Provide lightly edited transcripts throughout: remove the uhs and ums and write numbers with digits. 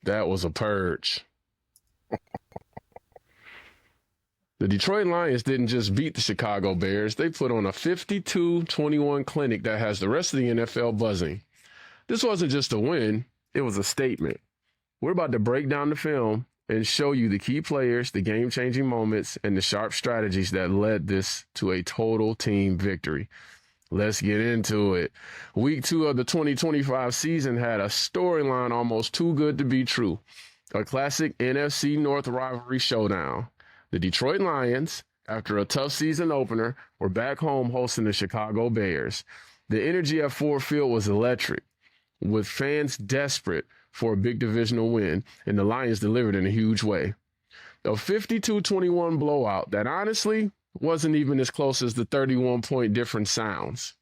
That was a purge. The Detroit Lions didn't just beat the Chicago Bears. They put on a 52-21 clinic that has the rest of the NFL buzzing. This wasn't just a win. It was a statement. We're about to break down the film and show you the key players, the game-changing moments, and the sharp strategies that led this to a total team victory. Let's get into it. Week 2 of the 2025 season had a storyline almost too good to be true. A classic NFC North rivalry showdown. The Detroit Lions, after a tough season opener, were back home hosting the Chicago Bears. The energy at Ford Field was electric, with fans desperate for a big divisional win, and the Lions delivered in a huge way. A 52-21 blowout that honestly wasn't even as close as the 31-point difference sounds.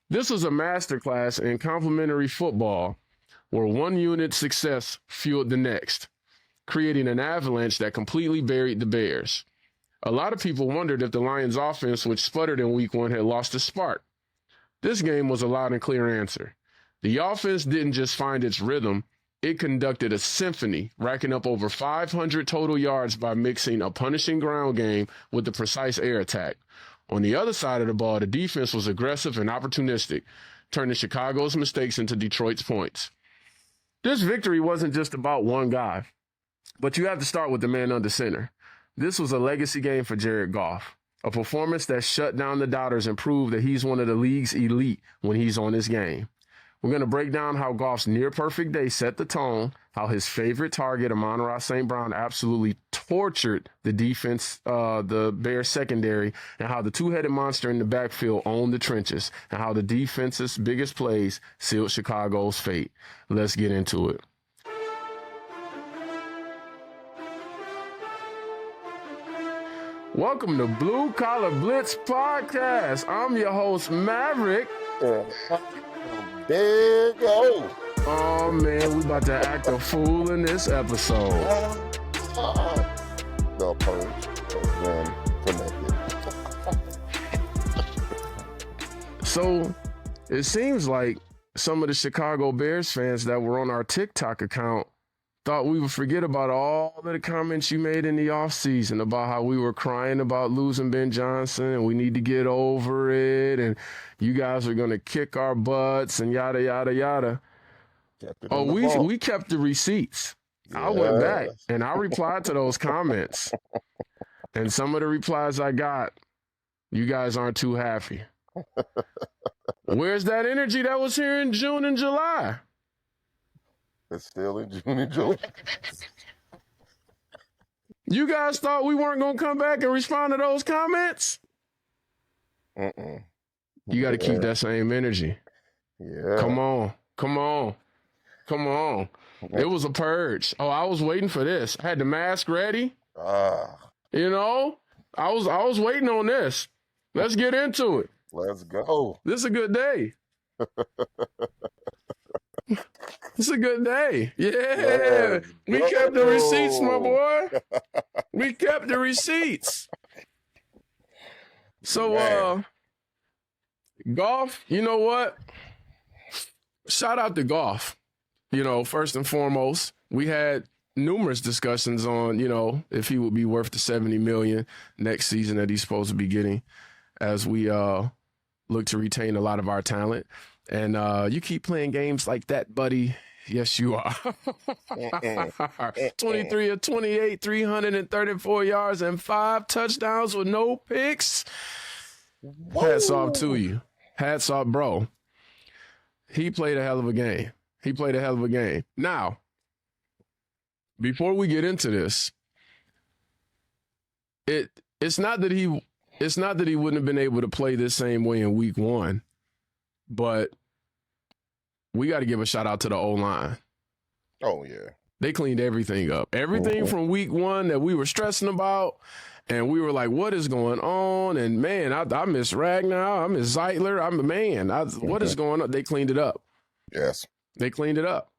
This was a masterclass in complementary football where one unit's success fueled the next, creating an avalanche that completely buried the Bears. A lot of people wondered if the Lions' offense, which sputtered in Week 1, had lost a spark. This game was a loud and clear answer. The offense didn't just find its rhythm, it conducted a symphony, racking up over 500 total yards by mixing a punishing ground game with a precise air attack. On the other side of the ball, the defense was aggressive and opportunistic, turning Chicago's mistakes into Detroit's points. This victory wasn't just about one guy, but you have to start with the man under center. This was a legacy game for Jared Goff, a performance that shut down the doubters and proved that he's one of the league's elite when he's on his game. We're going to break down how Goff's near-perfect day set the tone, how his favorite target, Amon Ra St. absolutely tortured the defense, the Bears secondary, and how the two-headed monster in the backfield owned the trenches, and how the defense's biggest plays sealed Chicago's fate. Let's get into it. Welcome to Blue Collar Blitz Podcast. I'm your host, Maverick. There you go. Oh, man, we about to act a fool in this episode. The purge has been connected. So, it seems like some of the Chicago Bears fans that were on our TikTok account thought we would forget about all of the comments you made in the offseason about how we were crying about losing Ben Johnson and we need to get over it and you guys are going to kick our butts and yada, yada, yada. We kept the receipts. Yes. I went back and I replied to those comments. And some of the replies I got, you guys aren't too happy. Where's that energy that was here in June and July? It's still in June and July. You guys thought we weren't going to come back and respond to those comments? You got to keep that same energy. Yeah. Come on. It was a purge. Oh, I was waiting for this. I had the mask ready. You know, I was waiting on this. Let's get into it. Let's go. This is a good day. It's a good day. Yeah. We kept the receipts, my boy. We kept the receipts. So, Goff, you know what? Shout out to Goff. You know, first and foremost, we had numerous discussions on, you know, if he would be worth the $70 million next season that he's supposed to be getting as we look to retain a lot of our talent. And you keep playing games like that, buddy. Yes, you are. 23 of 28, 334 yards and 5 touchdowns with no picks. Whoa. Hats off to you. Hats off, bro. He played a hell of a game. Now, before we get into this, it's not that he wouldn't have been able to play this same way in week 1, but we got to give a shout out to the O-line. Oh, yeah. They cleaned everything up. Everything from week 1 that we were stressing about, and we were like, what is going on? And, man, I miss Ragnar. I miss Zeitler. What is going on? They cleaned it up. Yes. They cleaned it up.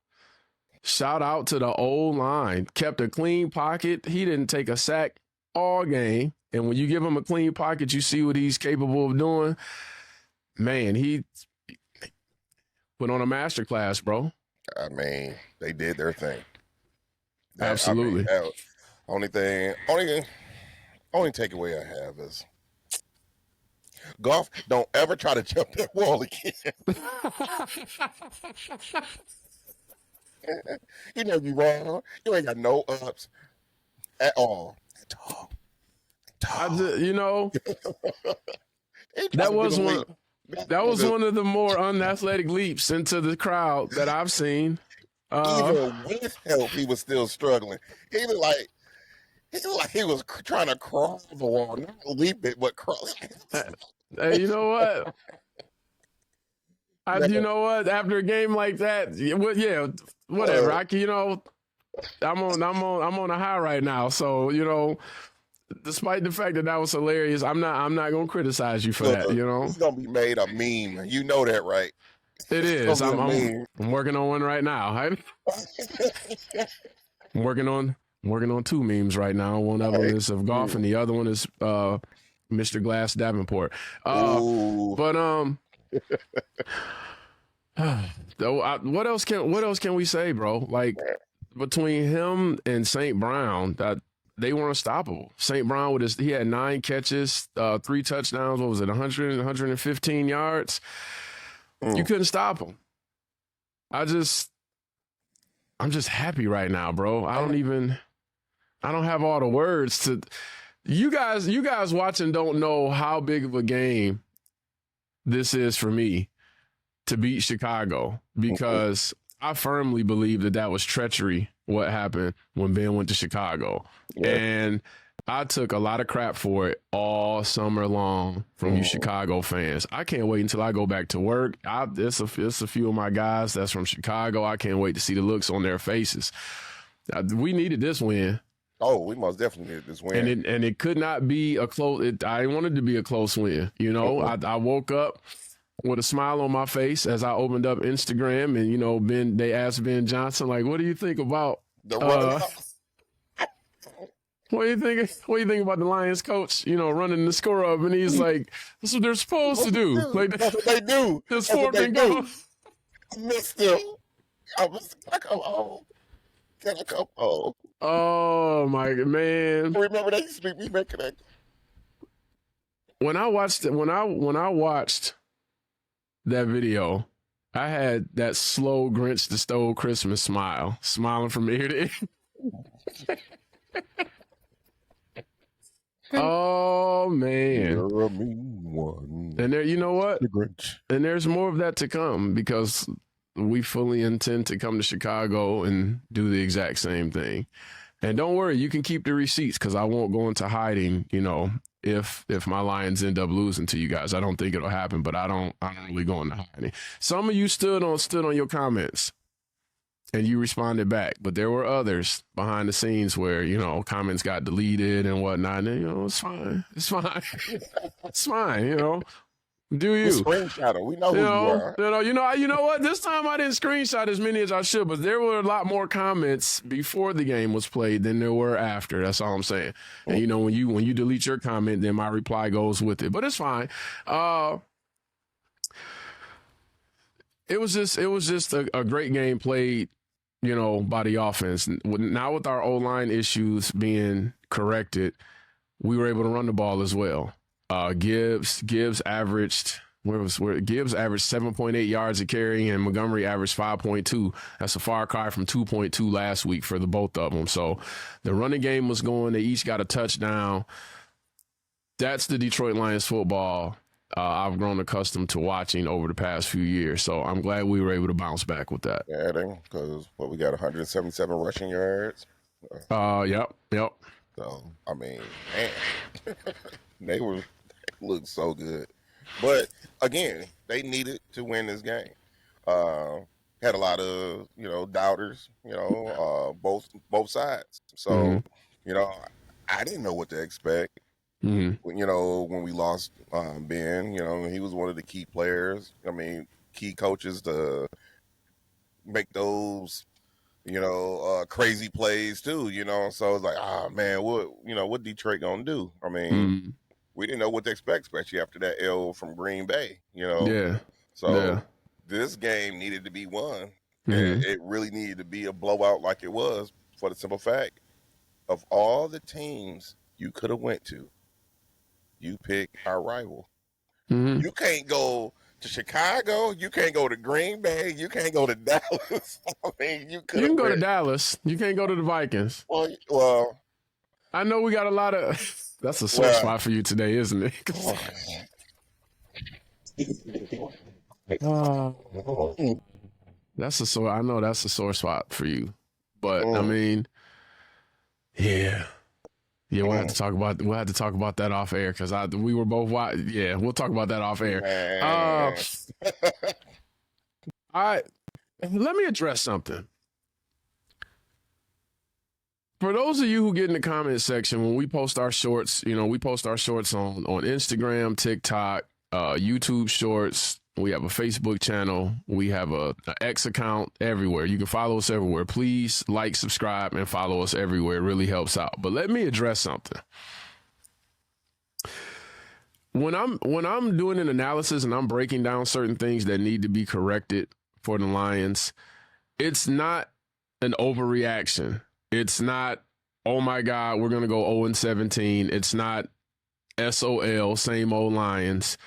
Shout out to the O-line. Kept a clean pocket. He didn't take a sack all game. And when you give him a clean pocket, you see what he's capable of doing. Man, he put on a masterclass, bro. I mean, they did their thing. Absolutely. Only takeaway I have is Goff, don't ever try to jump that wall again. You know you wrong. You ain't got no ups at all. At all. That was one of the more unathletic leaps into the crowd that I've seen. Even with help, he was still struggling. He looked like he was trying to crawl the wall, not leap it, but crawl. Hey, you know what? You know what? After a game like that, whatever. I'm on a high right now. So, despite the fact that was hilarious, I'm not gonna criticize you for that. It's gonna be made a meme. You know that, right? It is. I'm working on one right now. I'm working on two memes right now. One of them is of Goff, and the other one is Mr. Glass Davenport. But what else can we say, bro? Like between him and St. Brown, that they were unstoppable. St. Brown he had 9 catches, 3 touchdowns. What was it? 115 yards. You couldn't stop him. I'm just happy right now, bro. I don't have all the words to. You guys watching don't know how big of a game this is for me to beat Chicago, because I firmly believe that was treachery, what happened when Ben went to Chicago. Yeah. And I took a lot of crap for it all summer long from you Chicago fans. I can't wait until I go back to work. It's a few of my guys that's from Chicago. I can't wait to see the looks on their faces. We needed this win. Oh, we most definitely needed this win. And it could not be a close. I wanted to be a close win. I woke up with a smile on my face as I opened up Instagram, and they asked Ben Johnson, like, what do you think about the run? What do you think about the Lions coach, running the score up? And he's like, that's what they're supposed to do. Like, that's what they do. Just fork and go. I missed him. Can I come home? Oh my man! Remember they used to be making that. When I watched that video, I had that slow Grinch that stole Christmas smile, smiling from ear to ear. Oh man! You're a mean one. And there, you know what? The Grinch. And there's more of that to come, because we fully intend to come to Chicago and do the exact same thing. And don't worry, you can keep the receipts, because I won't go into hiding, if my Lions end up losing to you guys. I don't think it'll happen, but I don't really go into hiding. Some of you stood on your comments and you responded back, but there were others behind the scenes where, comments got deleted and whatnot. And, it's fine. It's fine. It's fine, Do you? Screenshot it. We know who you are. You know what? This time I didn't screenshot as many as I should, but there were a lot more comments before the game was played than there were after. That's all I'm saying. And when you delete your comment, then my reply goes with it. But it's fine. It was just a great game played, by the offense. Now with our O-line issues being corrected, we were able to run the ball as well. Gibbs averaged 7.8 yards a carry, and Montgomery averaged 5.2. That's a far cry from 2.2 last week for the both of them. So the running game was going. They each got a touchdown. That's the Detroit Lions football I've grown accustomed to watching over the past few years. So I'm glad we were able to bounce back with that. Adding, because we got 177 rushing yards. Yep. So I mean, man, they looked so good. But again, they needed to win this game. Had a lot of doubters, both sides. So I didn't know what to expect. When we lost Ben, he was one of the key players. I mean, key coaches to make those crazy plays too. So it's like, man, what Detroit gonna do? I mean. We didn't know what to expect, especially after that L from Green Bay, Yeah. So this game needed to be won. And it really needed to be a blowout like it was, for the simple fact of all the teams you could have went to, you pick our rival. Mm-hmm. You can't go to Chicago. You can't go to Green Bay. You can't go to Dallas. I mean, you can go to Dallas. You can't go to the Vikings. Well, I know we got a lot of. That's a sore spot for you today, isn't it? That's a sore. I know that's a sore spot for you, but I mean, yeah. We'll have to talk about that off air because we were both. Yeah, we'll talk about that off air. Let me address something. For those of you who get in the comment section when we post our shorts, we post our shorts on Instagram, TikTok, YouTube Shorts. We have a Facebook channel. We have a X account everywhere. You can follow us everywhere. Please like, subscribe, and follow us everywhere. It really helps out. But let me address something. When I'm doing an analysis and I'm breaking down certain things that need to be corrected for the Lions, it's not an overreaction. It's not, oh my God, we're going to go 0-17. It's not SOL, same old Lions.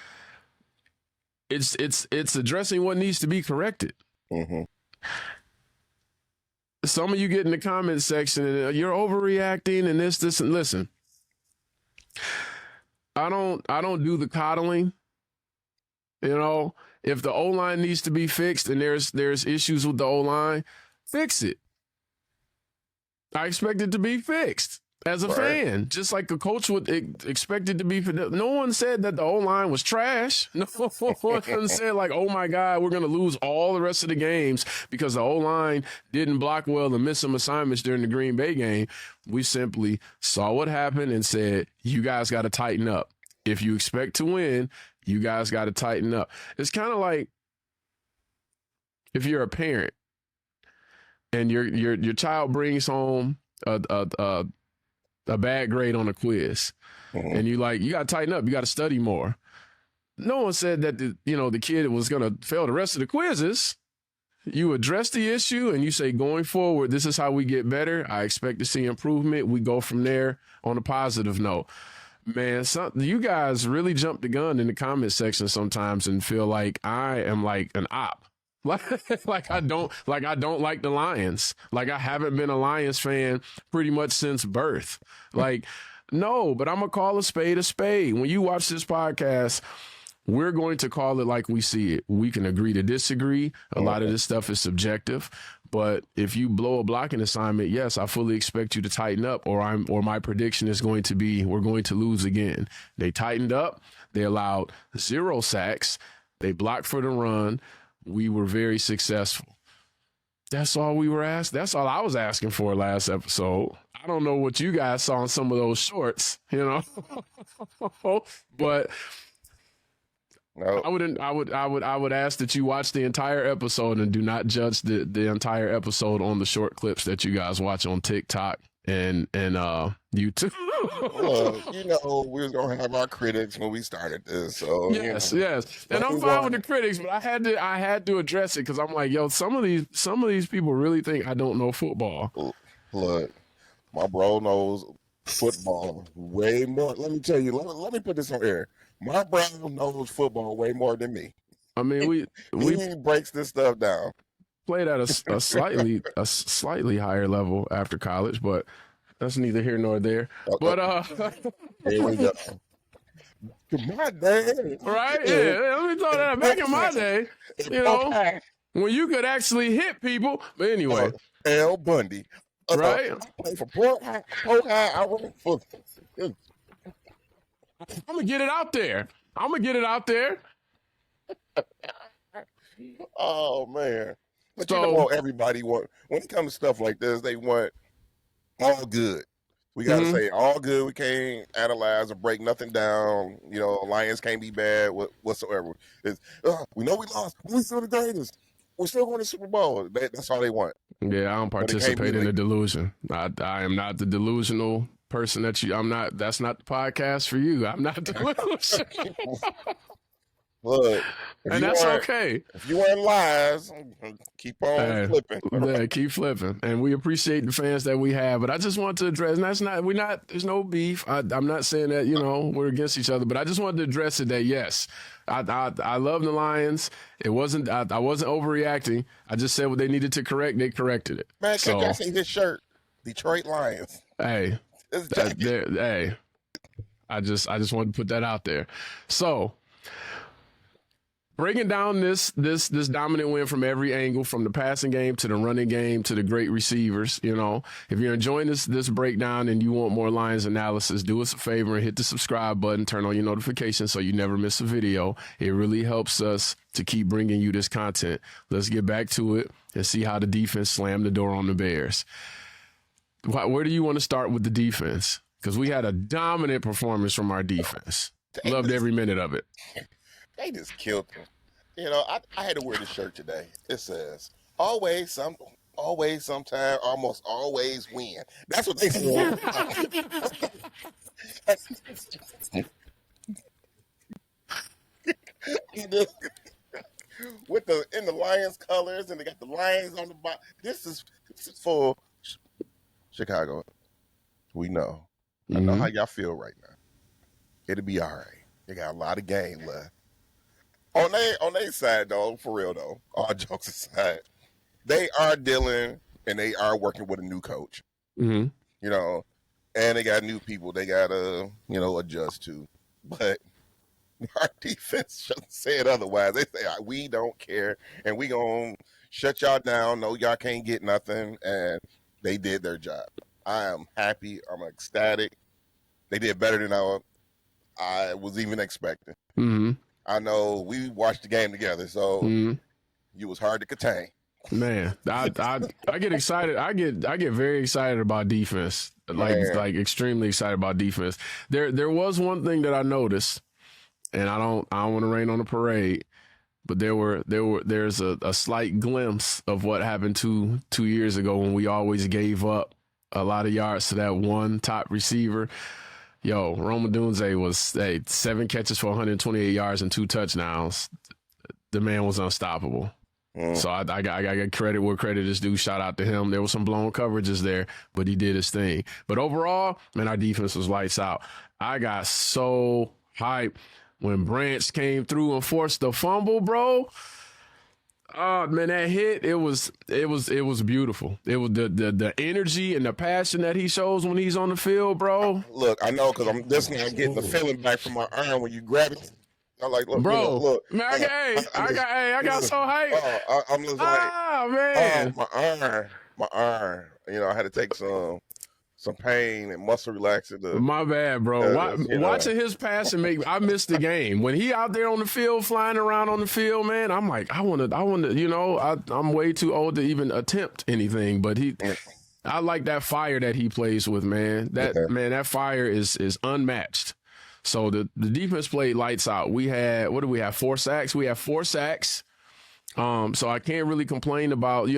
It's addressing what needs to be corrected. Mm-hmm. Some of you get in the comment section and you're overreacting and this, and listen. I don't do the coddling. If the O-line needs to be fixed and there's issues with the O-line, fix it. I expect it to be fixed as a fan, just like a coach would expect it to be. No one said that the O-line was trash. No one said like, oh my God, we're going to lose all the rest of the games because the O-line didn't block well and missed some assignments during the Green Bay game. We simply saw what happened and said, you guys got to tighten up. If you expect to win, you guys got to tighten up. It's kind of like if you're a parent and your child brings home a bad grade on a quiz, and you got to tighten up. You got to study more. No one said that the kid was going to fail the rest of the quizzes. You address the issue and you say, going forward, this is how we get better. I expect to see improvement. We go from there on a positive note. Man, you guys really jump the gun in the comment section sometimes and feel like I am like an op. Like I don't like the Lions. Like I haven't been a Lions fan pretty much since birth. Like, no, but I'm gonna call a spade a spade. When you watch this podcast, we're going to call it like we see it. We can agree to disagree. A lot of this stuff is subjective. But if you blow a blocking assignment, yes, I fully expect you to tighten up, or my prediction is going to be we're going to lose again. They tightened up. They allowed 0 sacks. They blocked for the run. We were very successful. That's all we were asked. That's all I was asking for last episode. I don't know what you guys saw in some of those shorts, but no. I would ask that you watch the entire episode and do not judge the entire episode on the short clips that you guys watch on TikTok and YouTube. Well, we was gonna have our critics when we started this. So yes, and I'm fine with the critics, but I had to address it because I'm like, yo, some of these people really think I don't know football. Look, my bro knows football way more. Let me tell you. Let me put this on air. My bro knows football way more than me. I mean, he breaks this stuff down. Played at a slightly higher level after college, but that's neither here nor there. Okay. But here we go. My day, right? Yeah, let me throw that back in my day. When you could actually hit people. But anyway, L. Bundy, right? I played for Port High. I went for. I'm gonna get it out there. Oh man. But you know what everybody want when it comes to stuff like this, they want all good. We gotta say all good. We can't analyze or break nothing down. Lions can't be bad whatsoever. We know we lost. We still the greatest. We're still going to Super Bowl. That's all they want. Yeah, I don't participate in the delusion. I am not the delusional person I'm not. That's not the podcast for you. I'm not delusional. Look, And that's okay. If you weren't lies, keep on flipping. Yeah, keep flipping. And we appreciate the fans that we have. But I just want to address, and there's no beef. I'm not saying that, we're against each other, but I just wanted to address it that, yes, I love the Lions. I wasn't overreacting. I just said what they needed to correct. They corrected it. Man, can you see this shirt? Detroit Lions. Hey, I just wanted to put that out there. So, breaking down this dominant win from every angle, from the passing game to the running game to the great receivers, if you're enjoying this breakdown and you want more Lions analysis, do us a favor and hit the subscribe button, turn on your notifications so you never miss a video. It really helps us to keep bringing you this content. Let's get back to it and see how the defense slammed the door on the Bears. Where do you want to start with the defense? Because we had a dominant performance from our defense. Loved every minute of it. They just killed him. I had to wear this shirt today. It says, always, sometime, almost always win. That's what they said. In the Lions colors, and they got the Lions on the bottom. This is for Chicago. We know. I know how y'all feel right now. It'll be all right. They got a lot of game left. On their side, though, for real, though, all jokes aside, they are dealing and they are working with a new coach. Mm-hmm. And they got new people they got to, adjust to. But our defense said otherwise. They say, we don't care, and we going to shut y'all down. No, y'all can't get nothing, and they did their job. I am happy. I'm ecstatic. They did better than I was even expecting. Mm-hmm. I know we watched the game together, so you was hard to contain. Man, I get excited. I get very excited about defense. Like extremely excited about defense. There was one thing that I noticed, and I don't want to rain on the parade, but there's a slight glimpse of what happened 2 years ago when we always gave up a lot of yards to that one top receiver. Yo, Rome Odunze was 7 catches for 128 yards and 2 touchdowns. The man was unstoppable. So I got credit where credit is due. Shout out to him. There was some blown coverages there, but he did his thing. But overall, man, our defense was lights out. I got so hyped when Branch came through and forced the fumble, bro. Oh man, that hit, it was beautiful. It was the energy and the passion that he shows when he's on the field, bro. Look, I know, because I'm just now getting the feeling back from my arm when you grab it. I'm like, look, bro, look. Man, I got so hyped. I'm just like, man, my arm. I had to take some pain and muscle relaxant. My bad, bro. Watching his passing I missed the game. When he out there on the field, flying around on the field, man, I'm like, I want to, I'm way too old to even attempt anything, but I like that fire that he plays with, man. That fire is unmatched. So the defense played lights out. We had, 4 sacks? We have 4 sacks. So I can't really complain about,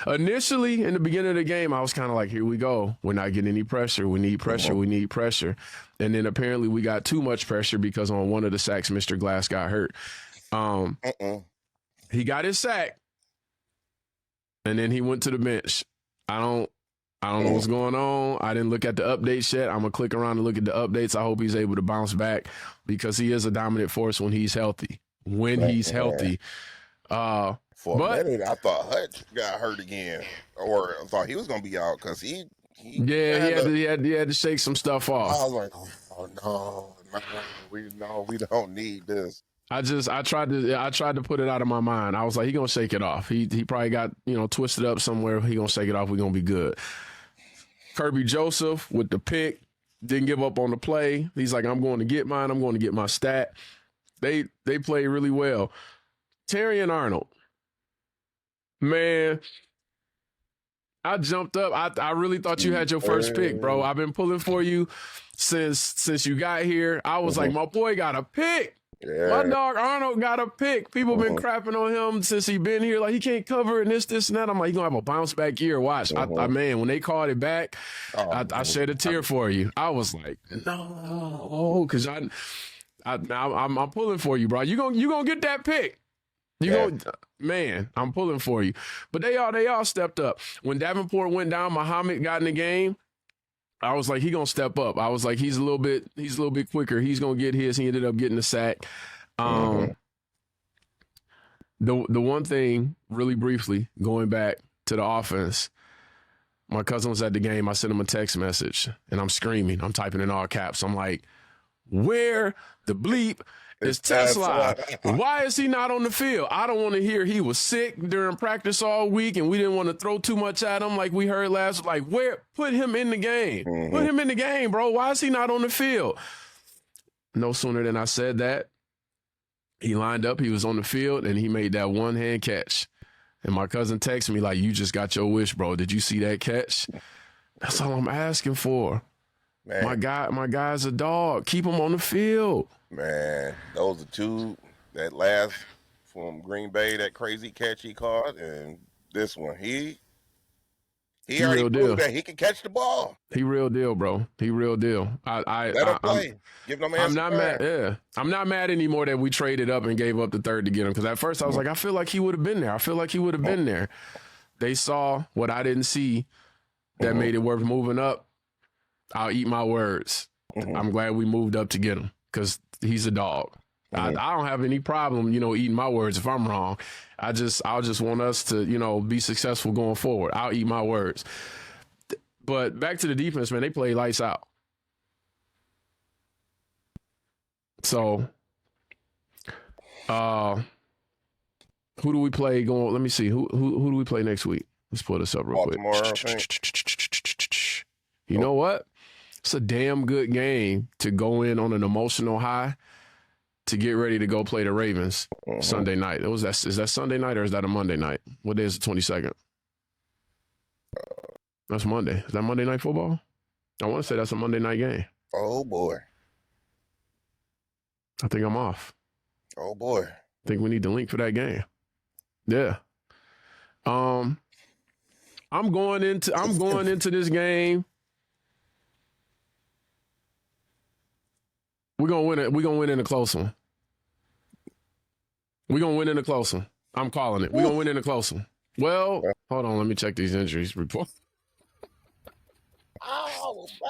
initially in the beginning of the game, I was kind of like, here we go. We're not getting any pressure. We need pressure. We need pressure. And then apparently we got too much pressure because on one of the sacks, Mr. Glass got hurt. He got his sack and then he went to the bench. I don't know what's going on. I didn't look at the updates yet. I'm going to click around and look at the updates. I hope he's able to bounce back because he is a dominant force when he's healthy. For a minute, I thought Hutch got hurt again, or I thought he was going to be out because he had to shake some stuff off. I was like, oh no, we don't need this. I tried to put it out of my mind. I was like, he gonna shake it off. He probably got twisted up somewhere. He gonna shake it off. We gonna be good. Kirby Joseph with the pick, didn't give up on the play. He's like, I'm going to get mine. I'm going to get my stat. They played really well. Terry and Arnold, man, I jumped up. I really thought you had your first pick, bro. I've been pulling for you since you got here. I was like, my boy got a pick. Yeah. My dog Arnold got a pick. People been crapping on him since he been here. Like, he can't cover and this, and that. I'm like, he gonna have a bounce back year. Watch. Man, when they called it back, I shed a tear for you. I was like, no, because I'm pulling for you, bro. You gonna get that pick. Man, I'm pulling for you. But they all stepped up. When Davenport went down, Muhammad got in the game. I was like, he gonna step up. I was like, he's a little bit quicker. He's gonna get his. He ended up getting the sack. The one thing, really briefly, going back to the offense, my cousin was at the game. I sent him a text message, and I'm screaming. I'm typing in all caps. I'm like, where the bleep is Tesla? Why is he not on the field? I don't want to hear he was sick during practice all week, and we didn't want to throw too much at him like we heard last. Like, where? Put him in the game. Put him in the game, bro. Why is he not on the field? No sooner than I said that, he lined up, he was on the field, and he made that one-hand catch. And my cousin texted me like, you just got your wish, bro. Did you see that catch? That's all I'm asking for. Man. My guy's a dog. Keep him on the field. Man, those are two. That last from Green Bay, that crazy catch he caught, and this one, he already proved that he can catch the ball. He real deal, bro. He real deal. Let him play. Give no man. I'm not mad. Yeah, I'm not mad anymore that we traded up and gave up the third to get him. Because at first I was like, I feel like he would have been there. They saw what I didn't see that made it worth moving up. I'll eat my words. I'm glad we moved up to get him because he's a dog. I don't have any problem, eating my words if I'm wrong. I'll just want us to, be successful going forward. I'll eat my words. But back to the defense, man, they play lights out. So, who do we play going? Let me see. Who do we play next week? Let's pull this up real quick. You know what? It's a damn good game to go in on an emotional high to get ready to go play the Ravens Sunday night. Is that Sunday night or is that a Monday night? What day is the 22nd? That's Monday. Is that Monday Night Football? I want to say that's a Monday night game. Oh, boy. I think I'm off. Oh, boy. I think we need the link for that game. Yeah. I'm going into this game. We're gonna win it. We're gonna win in a close one. We're gonna win in a close one. I'm calling it. We're gonna win in a close one. Well, hold on, let me check these injuries report.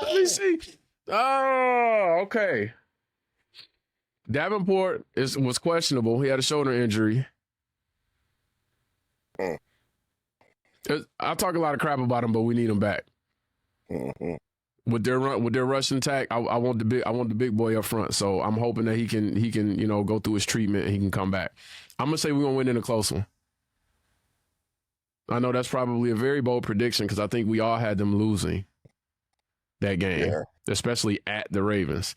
Let me see. Oh, okay. Davenport was questionable. He had a shoulder injury. I talk a lot of crap about him, but we need him back. With their rushing attack, I want the big boy up front. So I'm hoping that he can go through his treatment and he can come back. I'm gonna say we're gonna win in a close one. I know that's probably a very bold prediction because I think we all had them losing that game, especially at the Ravens.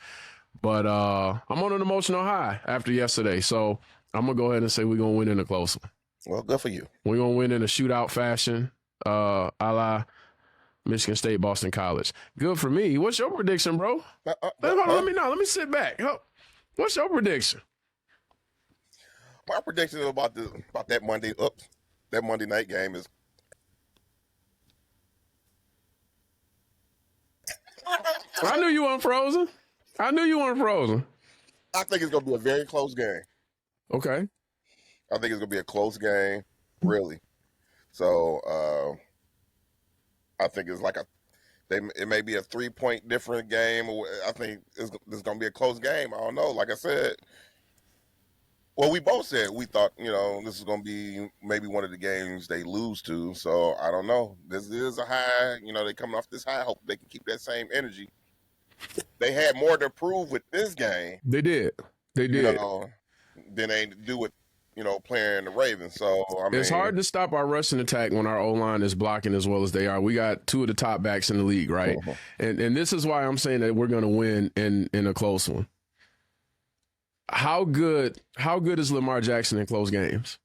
But I'm on an emotional high after yesterday, so I'm gonna go ahead and say we're gonna win in a close one. Well, good for you. We're gonna win in a shootout fashion, a la Michigan State, Boston College. Good for me. What's your prediction, bro? Let me know. Let me sit back. What's your prediction? My prediction about that Monday night game is I knew you weren't frozen. I think it's gonna be a very close game. Okay. I think it's gonna be a close game, really. So I think it's like it may be a 3-point different game. I think it's going to be a close game. I don't know. Like I said, well, we both said we thought, this is going to be maybe one of the games they lose to. So I don't know. This is a high, they coming off this high. I hope they can keep that same energy. They had more to prove with this game. They did. Than they do with, playing the Ravens. So, it's hard to stop our rushing attack when our O-line is blocking as well as they are. We got two of the top backs in the league, right? And this is why I'm saying that we're going to win in a close one. How good is Lamar Jackson in close games?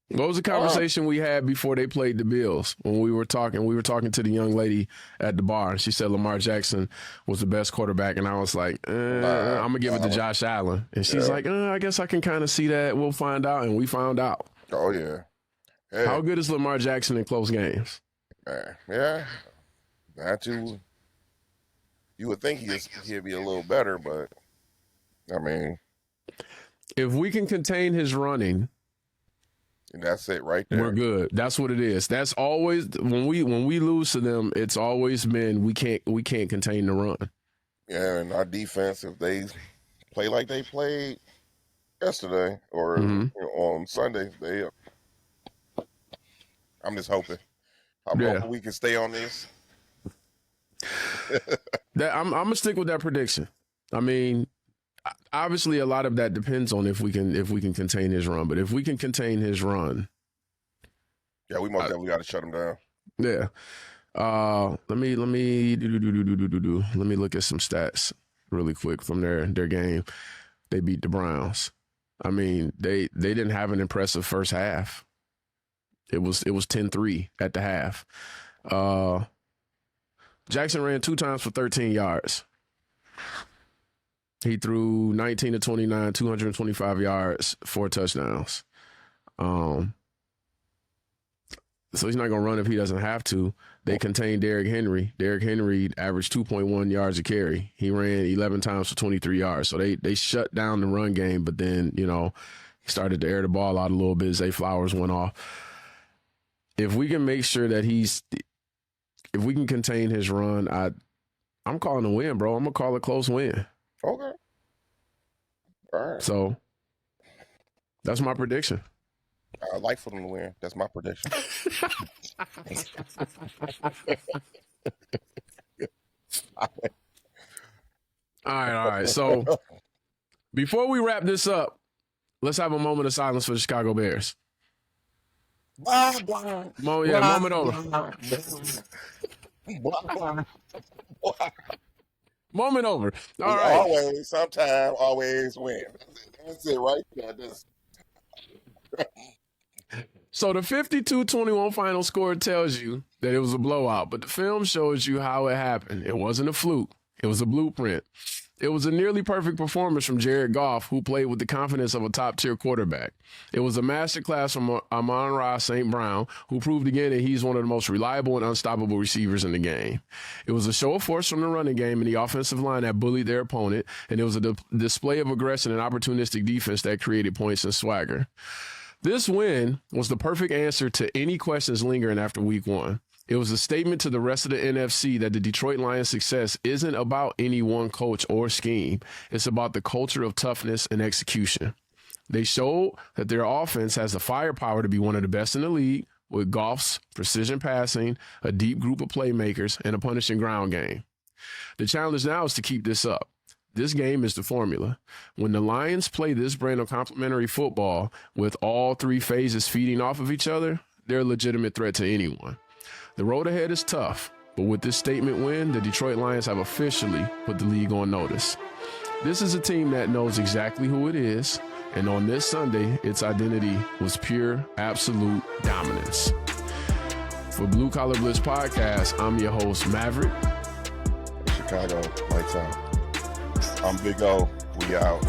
What was the conversation we had before they played the Bills when we were talking? We were talking to the young lady at the bar, and she said Lamar Jackson was the best quarterback, and I was like, I'm gonna give it to Josh Allen, and she's like, I guess I can kind of see that. We'll find out, and we found out. Oh yeah. Hey. How good is Lamar Jackson in close games? Yeah, not too. You would think he'd be a little better, but I mean, if we can contain his running, and that's it right there. we're good. That's what it is. That's always when we lose to them. It's always been we can't contain the run. Yeah, and our defense, if they play like they played yesterday or on Sunday, I'm just hoping. I'm hoping we can stay on this. I'm gonna stick with that prediction. I mean, obviously, a lot of that depends on if we can contain his run. But if we can contain his run, yeah, we most definitely got to shut him down. Yeah. Let me look at some stats really quick from their game. They beat the Browns. I mean, they didn't have an impressive first half. It was 10-3 at the half. Jackson ran 2 times for 13 yards. He threw 19 to 29, 225 yards, 4 touchdowns. So he's not going to run if he doesn't have to. They contained Derrick Henry. Derrick Henry averaged 2.1 yards a carry. He ran 11 times for 23 yards. So they shut down the run game, but then, he started to air the ball out a little bit. Zay Flowers went off. If we can make sure that if we can contain his run, I'm calling a win, bro. I'm going to call it a close win. Okay. All right. So that's my prediction. I'd like for them to win. That's my prediction. All right. So before we wrap this up, let's have a moment of silence for the Chicago Bears. Moment over. Moment over. All right. Always, sometime, always win. That's it right there. So the 52-21 final score tells you that it was a blowout, but the film shows you how it happened. It wasn't a fluke. It was a blueprint. It was a nearly perfect performance from Jared Goff, who played with the confidence of a top-tier quarterback. It was a masterclass from Amon Ra St. Brown, who proved again that he's one of the most reliable and unstoppable receivers in the game. It was a show of force from the running game and the offensive line that bullied their opponent, and it was a display of aggression and opportunistic defense that created points and swagger. This win was the perfect answer to any questions lingering after week 1. It was a statement to the rest of the NFC that the Detroit Lions' success isn't about any one coach or scheme. It's about the culture of toughness and execution. They showed that their offense has the firepower to be one of the best in the league with Goff's precision passing, a deep group of playmakers, and a punishing ground game. The challenge now is to keep this up. This game is the formula. When the Lions play this brand of complementary football with all 3 phases feeding off of each other, they're a legitimate threat to anyone. The road ahead is tough, but with this statement win, the Detroit Lions have officially put the league on notice. This is a team that knows exactly who it is, and on this Sunday, its identity was pure, absolute dominance. For Blue Collar Blitz Podcast, I'm your host, Maverick. Chicago, lights out. I'm Big O. We out.